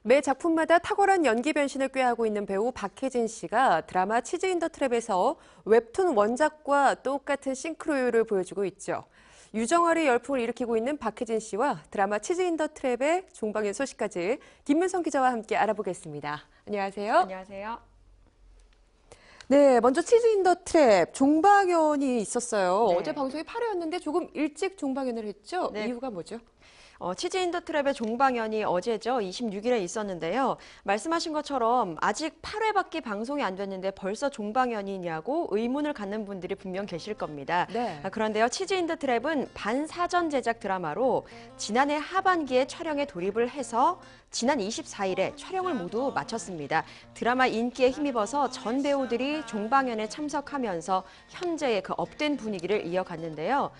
매 작품마다 탁월한 연기 변신을 꾀하고 있는 배우 박해진 씨가 드라마 치즈 인 더 트랩에서 웹툰 원작과 똑같은 싱크로율을 보여주고 있죠. 유정화의 열풍을 일으키고 있는 박해진 씨와 드라마 치즈 인 더 트랩의 종방연 소식까지 김문성 기자와 함께 알아보겠습니다. 안녕하세요. 안녕하세요. 네, 먼저 치즈 인 더 트랩 종방연이 있었어요. 네. 어제 방송이 8회였는데 조금 일찍 종방연을 했죠? 네. 이유가 뭐죠? 치즈 인 더 트랩의 종방연이 어제죠. 26일에 있었는데요. 말씀하신 것처럼 아직 8회밖에 방송이 안 됐는데 벌써 종방연이냐고 의문을 갖는 분들이 분명 계실 겁니다. 네. 그런데요. 치즈 인 더 트랩은 반사전 제작 드라마로 지난해 하반기에 촬영에 돌입을 해서 지난 24일에 촬영을 모두 마쳤습니다. 드라마 인기에 힘입어서 전 배우들이 종방연에 참석하면서 현재의 그 업된 분위기를 이어갔는데요.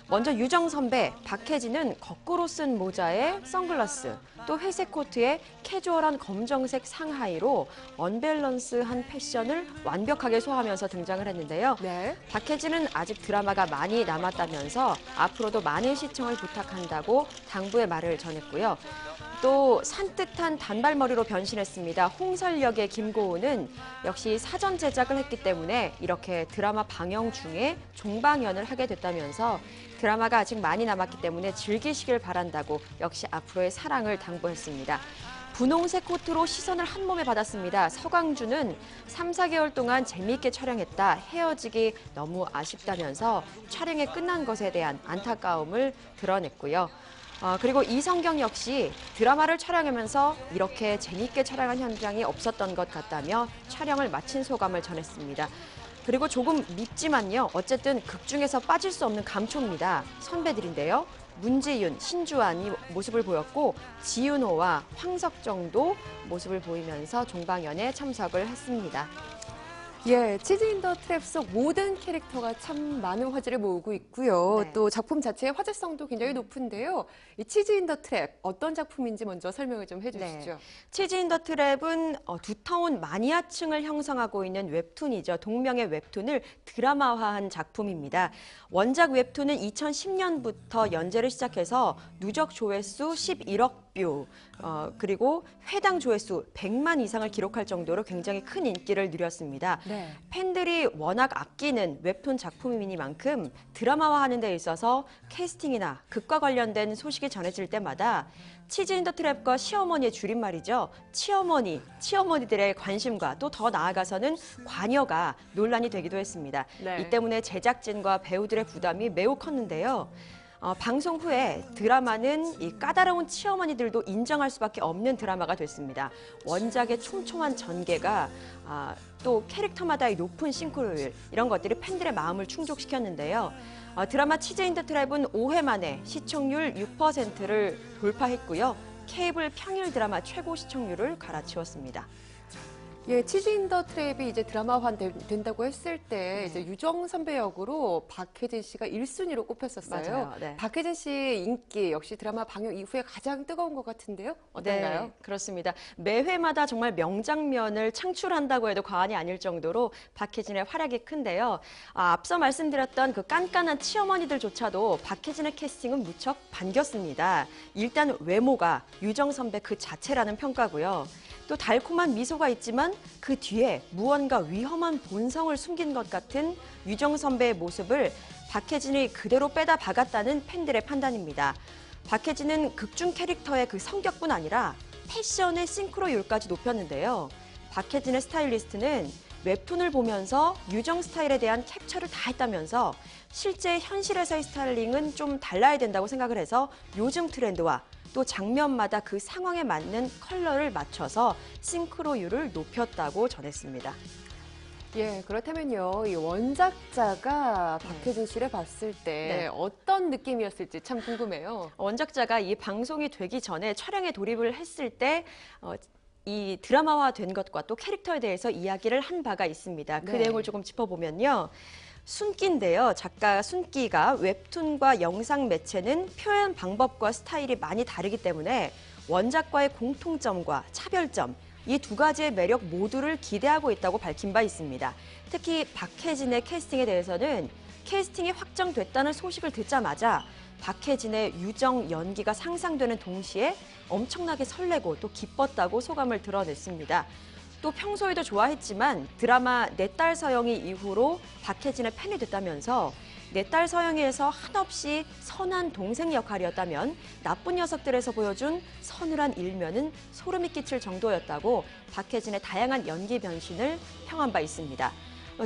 먼저 유정 선배, 박해진은 거꾸로 쓴 모자에 선글라스, 또 회색 코트에 캐주얼한 검정색 상하이로 언밸런스한 패션을 완벽하게 소화하면서 등장을 했는데요. 네. 박해진은 아직 드라마가 많이 남았다면서 앞으로도 많은 시청을 부탁한다고 당부의 말을 전했고요. 또 산뜻한 단발머리로 변신했습니다. 홍설 역의 김고은은 역시 사전 제작을 했기 때문에 이렇게 드라마 방영 중에 종방연을 하게 됐다면서 드라마가 아직 많이 남았기 때문에 즐기시길 바란다고 역시 앞으로의 사랑을 당부했습니다. 분홍색 코트로 시선을 한 몸에 받았습니다. 서강준은 3, 4개월 동안 재미있게 촬영했다. 헤어지기 너무 아쉽다면서 촬영이 끝난 것에 대한 안타까움을 드러냈고요. 그리고 이성경 역시 드라마를 촬영하면서 이렇게 재미있게 촬영한 현장이 없었던 것 같다며 촬영을 마친 소감을 전했습니다. 그리고 조금 밉지만요. 어쨌든 극 중에서 빠질 수 없는 감초입니다. 선배들인데요. 문지윤, 신주환이 모습을 보였고 지윤호와 황석정도 모습을 보이면서 종방연에 참석을 했습니다. 예, 치즈 인 더 트랩 속 모든 캐릭터가 참 많은 화제를 모으고 있고요. 네. 또 작품 자체의 화제성도 굉장히 높은데요. 이 치즈 인 더 트랩 어떤 작품인지 먼저 설명을 좀 해주시죠. 네. 치즈 인 더 트랩은 두터운 마니아층을 형성하고 있는 웹툰이죠. 동명의 웹툰을 드라마화한 작품입니다. 원작 웹툰은 2010년부터 연재를 시작해서 누적 조회수 11억 뷰, 그리고 회당 조회수 100만 이상을 기록할 정도로 굉장히 큰 인기를 누렸습니다. 네. 팬들이 워낙 아끼는 웹툰 작품이니만큼 드라마화하는 데 있어서 캐스팅이나 극과 관련된 소식이 전해질 때마다 치즈 인 더 트랩과 시어머니의 줄임말이죠. 치어머니들의 관심과 또 더 나아가서는 관여가 논란이 되기도 했습니다. 네. 이 때문에 제작진과 배우들의 부담이 매우 컸는데요. 방송 후에 드라마는 이 까다로운 치어머니들도 인정할 수밖에 없는 드라마가 됐습니다. 원작의 촘촘한 전개가 또 캐릭터마다의 높은 싱크로율 이런 것들이 팬들의 마음을 충족시켰는데요. 드라마 치즈 인 더 트랩은 5회 만에 시청률 6%를 돌파했고요. 케이블 평일 드라마 최고 시청률을 갈아치웠습니다. 예, 치즈 인 더 트랩이 이제 드라마화 된다고 했을 때 이제 유정 선배 역으로 박해진 씨가 1순위로 꼽혔었어요. 맞아요. 네. 박해진 씨의 인기 역시 드라마 방영 이후에 가장 뜨거운 것 같은데요. 어떤가요? 네, 그렇습니다. 매회마다 정말 명장면을 창출한다고 해도 과언이 아닐 정도로 박해진의 활약이 큰데요. 앞서 말씀드렸던 그 깐깐한 치어머니들조차도 박해진의 캐스팅은 무척 반겼습니다. 일단 외모가 유정 선배 그 자체라는 평가고요. 또 달콤한 미소가 있지만 그 뒤에 무언가 위험한 본성을 숨긴 것 같은 유정 선배의 모습을 박해진이 그대로 빼다 박았다는 팬들의 판단입니다. 박해진은 극중 캐릭터의 그 성격뿐 아니라 패션의 싱크로율까지 높였는데요. 박해진의 스타일리스트는 웹툰을 보면서 유정 스타일에 대한 캡처를 다 했다면서 실제 현실에서의 스타일링은 좀 달라야 된다고 생각을 해서 요즘 트렌드와 또 장면마다 그 상황에 맞는 컬러를 맞춰서 싱크로율을 높였다고 전했습니다. 예, 그렇다면요. 이 원작자가 박해진 씨를 봤을 때 네. 어떤 느낌이었을지 참 궁금해요. 원작자가 이 방송이 되기 전에 촬영에 돌입을 했을 때 이 드라마화된 것과 또 캐릭터에 대해서 이야기를 한 바가 있습니다. 그 네. 내용을 조금 짚어보면요. 순기인데요. 작가 순기가 웹툰과 영상 매체는 표현 방법과 스타일이 많이 다르기 때문에 원작과의 공통점과 차별점, 이 두 가지의 매력 모두를 기대하고 있다고 밝힌 바 있습니다. 특히 박해진의 캐스팅에 대해서는 캐스팅이 확정됐다는 소식을 듣자마자 박해진의 유정 연기가 상상되는 동시에 엄청나게 설레고 또 기뻤다고 소감을 드러냈습니다. 또 평소에도 좋아했지만 드라마 내 딸 서영이 이후로 박해진의 팬이 됐다면서 내 딸 서영이에서 한없이 선한 동생 역할이었다면 나쁜 녀석들에서 보여준 서늘한 일면은 소름이 끼칠 정도였다고 박해진의 다양한 연기 변신을 평한 바 있습니다.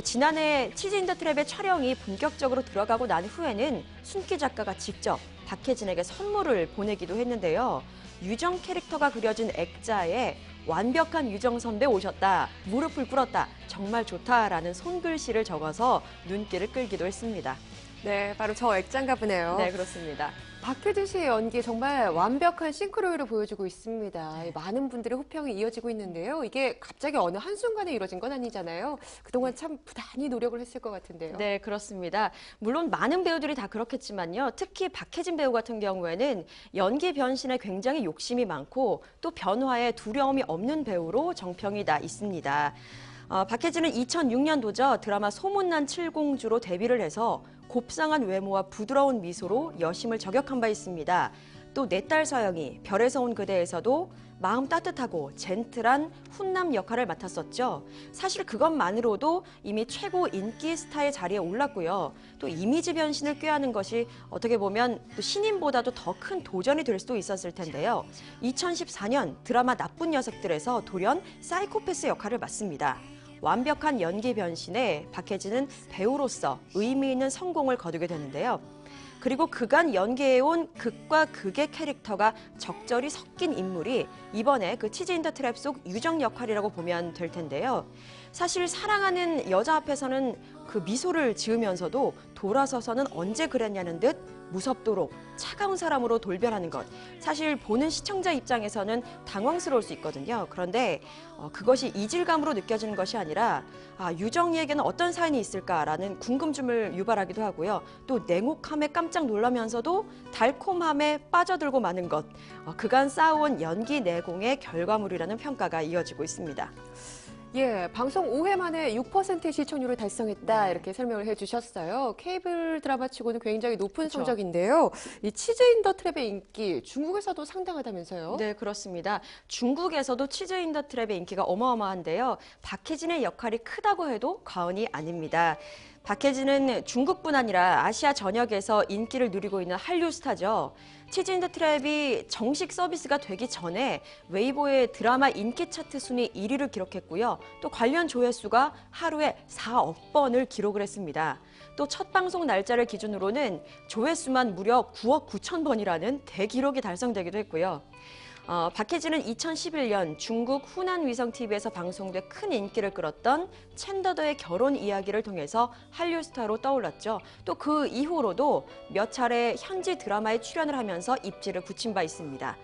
지난해 치즈 인더 트랩의 촬영이 본격적으로 들어가고 난 후에는 순기 작가가 직접 박해진에게 선물을 보내기도 했는데요. 유정 캐릭터가 그려진 액자에 완벽한 유정 선배 오셨다, 무릎을 꿇었다, 정말 좋다라는 손글씨를 적어서 눈길을 끌기도 했습니다. 네, 바로 저 액자인가 보네요. 네, 그렇습니다. 박해진 씨의 연기 정말 완벽한 싱크로율을 보여주고 있습니다. 많은 분들의 호평이 이어지고 있는데요. 이게 갑자기 어느 한순간에 이루어진 건 아니잖아요. 그동안 참 부단히 노력을 했을 것 같은데요. 네, 그렇습니다. 물론 많은 배우들이 다 그렇겠지만요. 특히 박해진 배우 같은 경우에는 연기 변신에 굉장히 욕심이 많고 또 변화에 두려움이 없는 배우로 정평이 나 있습니다. 박해진은 2006년도죠. 드라마 소문난 칠공주로 데뷔를 해서 곱상한 외모와 부드러운 미소로 여심을 저격한 바 있습니다. 또 내 딸 서영이, 별에서 온 그대에서도 마음 따뜻하고 젠틀한 훈남 역할을 맡았었죠. 사실 그것만으로도 이미 최고 인기 스타의 자리에 올랐고요. 또 이미지 변신을 꾀하는 것이 어떻게 보면 또 신인보다도 더 큰 도전이 될 수도 있었을 텐데요. 2014년 드라마 나쁜 녀석들에서 돌연 사이코패스 역할을 맡습니다. 완벽한 연기 변신에 박해진은 배우로서 의미 있는 성공을 거두게 되는데요. 그리고 그간 연기해온 극과 극의 캐릭터가 적절히 섞인 인물이 이번에 그 치즈 인더 트랩 속 유정 역할이라고 보면 될 텐데요. 사실 사랑하는 여자 앞에서는 그 미소를 지으면서도 돌아서서는 언제 그랬냐는 듯 무섭도록 차가운 사람으로 돌변하는 것. 사실 보는 시청자 입장에서는 당황스러울 수 있거든요. 그런데 그것이 이질감으로 느껴지는 것이 아니라 유정이에게는 어떤 사연이 있을까라는 궁금증을 유발하기도 하고요. 또 냉혹함에 깜짝 놀라면서도 달콤함에 빠져들고 마는 것. 그간 쌓아온 연기 내공의 결과물이라는 평가가 이어지고 있습니다. 예, 방송 5회 만에 6%의 시청률을 달성했다 이렇게 설명을 해주셨어요. 케이블 드라마치고는 굉장히 높은 그렇죠. 성적인데요. 이 치즈 인더 트랩의 인기 중국에서도 상당하다면서요? 네, 그렇습니다. 중국에서도 치즈 인더 트랩의 인기가 어마어마한데요. 박해진의 역할이 크다고 해도 과언이 아닙니다. 박해진은 중국뿐 아니라 아시아 전역에서 인기를 누리고 있는 한류 스타죠. 치즈 인더 트랩이 정식 서비스가 되기 전에 웨이보의 드라마 인기 차트 순위 1위를 기록했고요. 또 관련 조회수가 하루에 4억 번을 기록을 했습니다. 또 첫 방송 날짜를 기준으로는 조회수만 무려 9억 9천 번이라는 대기록이 달성되기도 했고요. 박해진은 2011년 중국 후난 위성 TV에서 방송돼 큰 인기를 끌었던 챈더더의 결혼 이야기를 통해서 한류 스타로 떠올랐죠. 또 그 이후로도 몇 차례 현지 드라마에 출연을 하면서 입지를 굳힌 바 있습니다.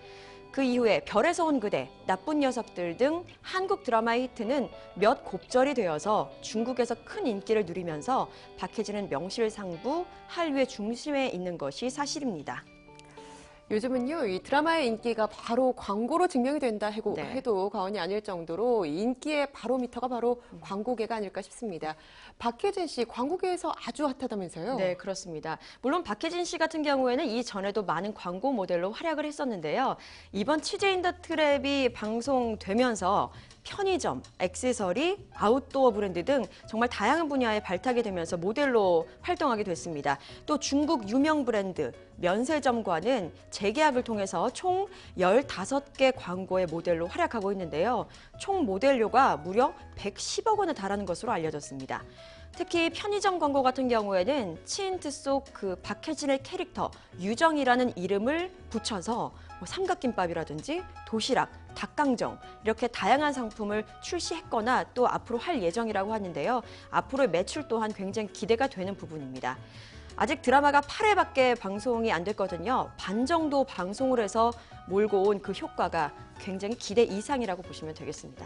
그 이후에 별에서 온 그대, 나쁜 녀석들 등 한국 드라마의 히트는 몇 곱절이 되어서 중국에서 큰 인기를 누리면서 박해진은 명실상부 한류의 중심에 있는 것이 사실입니다. 요즘은요, 이 드라마의 인기가 바로 광고로 증명이 된다 네. 해도 과언이 아닐 정도로 인기의 바로미터가 바로 광고계가 아닐까 싶습니다. 박해진 씨, 광고계에서 아주 핫하다면서요? 네, 그렇습니다. 물론 박해진 씨 같은 경우에는 이전에도 많은 광고 모델로 활약을 했었는데요. 이번 치즈 인더 트랩이 방송되면서 편의점, 액세서리, 아웃도어 브랜드 등 정말 다양한 분야에 발탁이 되면서 모델로 활동하게 됐습니다. 또 중국 유명 브랜드 면세점과는 재계약을 통해서 총 15개 광고의 모델로 활약하고 있는데요. 총 모델료가 무려 110억 원에 달하는 것으로 알려졌습니다. 특히 편의점 광고 같은 경우에는 치인트 속 그 박해진의 캐릭터 유정이라는 이름을 붙여서 삼각김밥이라든지 도시락, 닭강정 이렇게 다양한 상품을 출시했거나 또 앞으로 할 예정이라고 하는데요. 앞으로의 매출 또한 굉장히 기대가 되는 부분입니다. 아직 드라마가 8회밖에 방송이 안 됐거든요. 반 정도 방송을 해서 몰고 온 그 효과가 굉장히 기대 이상이라고 보시면 되겠습니다.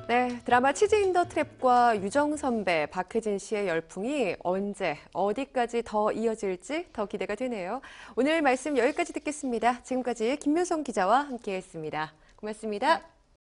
네, 드라마 치즈 인더 트랩과 유정 선배, 박해진 씨의 열풍이 언제, 어디까지 더 이어질지 더 기대가 되네요. 오늘 말씀 여기까지 듣겠습니다. 지금까지 김묘성 기자와 함께했습니다. 고맙습니다.